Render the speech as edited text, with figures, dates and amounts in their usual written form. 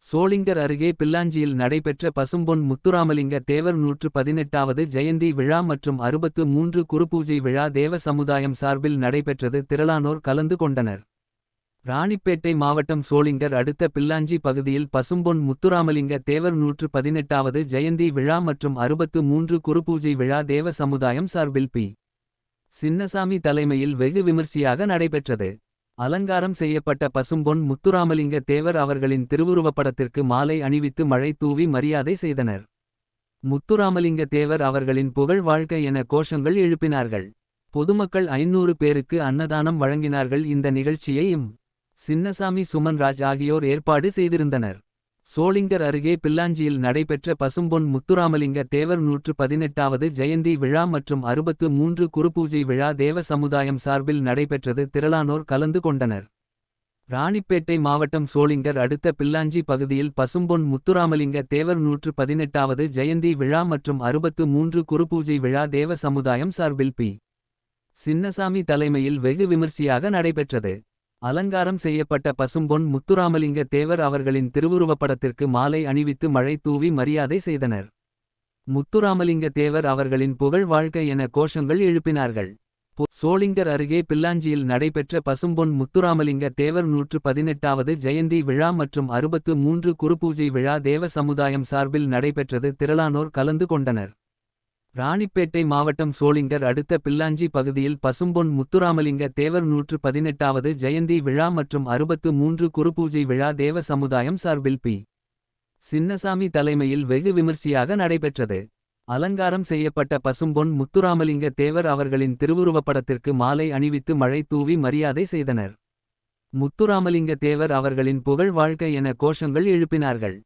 சோளிங்கர் அருகே பில்லாஞ்சியில் நடைபெற்ற பசும்பொன் முத்துராமலிங்க தேவர் 118வது ஜெயந்தி விழா மற்றும் 63 குருபூஜை விழா தேவ சமுதாயம் சார்பில் நடைபெற்றது. திரளானோர் கலந்து கொண்டனர். ராணிப்பேட்டை மாவட்டம் சோளிங்கர் அடுத்த பில்லாஞ்சி பகுதியில் பசும்பொன் முத்துராமலிங்க தேவர் 118வது ஜெயந்தி விழா மற்றும் 63 குருபூஜை விழா தேவ சமுதாயம் சார்பில் பி. சின்னசாமி தலைமையில் வெகு விமர்சையாக நடைபெற்றது. அலங்காரம் செய்யப்பட்ட பசும்பொன் முத்துராமலிங்க தேவர் அவர்களின் திருவுருவப்படத்திற்கு மாலை அணிவித்து மழை தூவி மரியாதை செய்தனர். முத்துராமலிங்க தேவர் அவர்களின் புகழ் வாழ்க என கோஷங்கள் எழுப்பினார்கள். பொதுமக்கள் 500 பேருக்கு அன்னதானம் வழங்கினார்கள். இந்த நிகழ்ச்சியை எம். சின்னசாமி சுமன்ராஜ் ஆகியோர் ஏற்பாடு செய்திருந்தனர். சோளிங்கர் அருகே பில்லாஞ்சியில் நடைபெற்ற பசும்பொன் முத்துராமலிங்க தேவர் 118வது ஜெயந்தி விழா மற்றும் 63 குருபூஜை விழா தேவ சமுதாயம் சார்பில் நடைபெற்றது. திரளானோர் கலந்து கொண்டனர். ராணிப்பேட்டை மாவட்டம் சோளிங்கர் அடுத்த பில்லாஞ்சி பகுதியில் பசும்பொன் முத்துராமலிங்க தேவர் 118வது ஜெயந்தி விழா மற்றும் 63 குருபூஜை விழா தேவ சமுதாயம் சார்பில் பி. சின்னசாமி தலைமையில் வெகு விமர்சையாக நடைபெற்றது. அலங்காரம் செய்யப்பட்ட பசும்பொன் முத்துராமலிங்க தேவர் அவர்களின் திருவுருவப்படத்திற்கு மாலை அணிவித்து மழை தூவி மரியாதை செய்தனர். முத்துராமலிங்க தேவர் அவர்களின் புகழ் வாழ்க என கோஷங்கள் எழுப்பினார்கள். சோளிங்கர் அருகே பில்லாஞ்சியில் நடைபெற்ற பசும்பொன் முத்துராமலிங்க தேவர் 118வது ஜெயந்தி விழா மற்றும் 63 குருபூஜை விழா தேவ சமுதாயம் சார்பில் நடைபெற்றது. திரளானோர் கலந்து கொண்டனர். ராணிப்பேட்டை மாவட்டம் சோளிங்கர் அடுத்த பில்லாஞ்சி பகுதியில் பசும்பொன் முத்துராமலிங்க தேவர் 118வது ஜெயந்தி விழா மற்றும் 63 குருபூஜை விழா தேவ சமுதாயம் சார்பில் பி. சின்னசாமி தலைமையில் வெகு விமர்சையாக நடைபெற்றது. அலங்காரம் செய்யப்பட்ட பசும்பொன் முத்துராமலிங்க தேவர் அவர்களின் திருவுருவப்படத்திற்கு மாலை அணிவித்து மழை தூவி மரியாதை செய்தனர். முத்துராமலிங்க தேவர் அவர்களின் புகழ் வாழ்க என கோஷங்கள் எழுப்பினார்கள்.